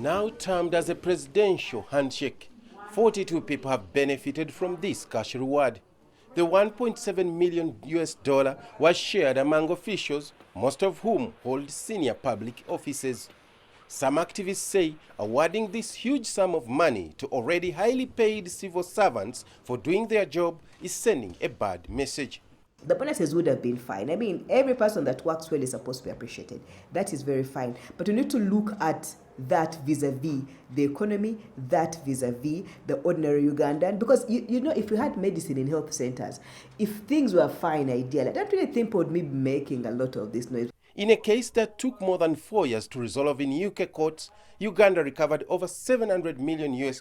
Now termed as a presidential handshake, 42 people have benefited from this cash reward. The $1.7 million was shared among officials, most of whom hold senior public offices. Some activists say awarding this huge sum of money to already highly paid civil servants for doing their job is sending a bad message. The bonuses would have been fine. I mean, every person that works well is supposed to be appreciated. That is very fine. But you need to look at that vis-a-vis the economy, that vis-a-vis the ordinary Ugandan. Because, you know, if we had medicine in health centers, if things were fine, ideally, I don't really think people would be making a lot of this noise. In a case that took more than 4 years to resolve in UK courts, Uganda recovered over $700 million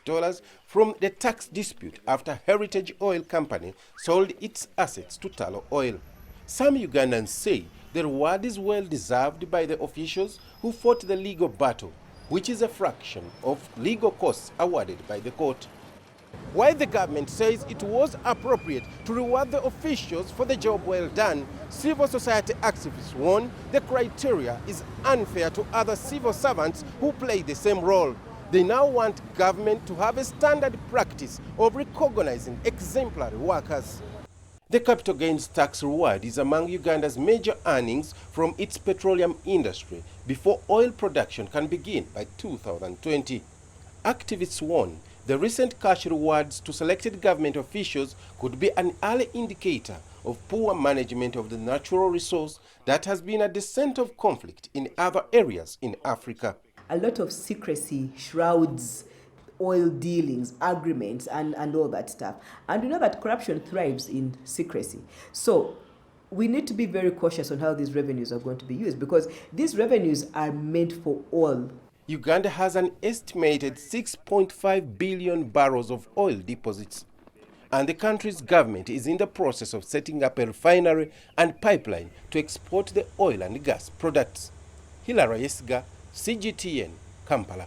from the tax dispute after Heritage Oil Company sold its assets to Tullow Oil. Some Ugandans say the reward is well deserved by the officials who fought the legal battle, which is a fraction of legal costs awarded by the court. While the government says it was appropriate to reward the officials for the job well done, civil society activists warn the criteria is unfair to other civil servants who play the same role. They now want government to have a standard practice of recognizing exemplary workers. The capital gains tax reward is among Uganda's major earnings from its petroleum industry before oil production can begin by 2020. Activists warn the recent cash rewards to selected government officials could be an early indicator of poor management of the natural resource that has been at the center of conflict in other areas in Africa. A lot of secrecy shrouds oil dealings, agreements, and all that stuff. And we know that corruption thrives in secrecy. So we need to be very cautious on how these revenues are going to be used, because these revenues are meant for all. Uganda has an estimated 6.5 billion barrels of oil deposits, and the country's government is in the process of setting up a refinery and pipeline to export the oil and gas products. Ayesiga, CGTN, Kampala.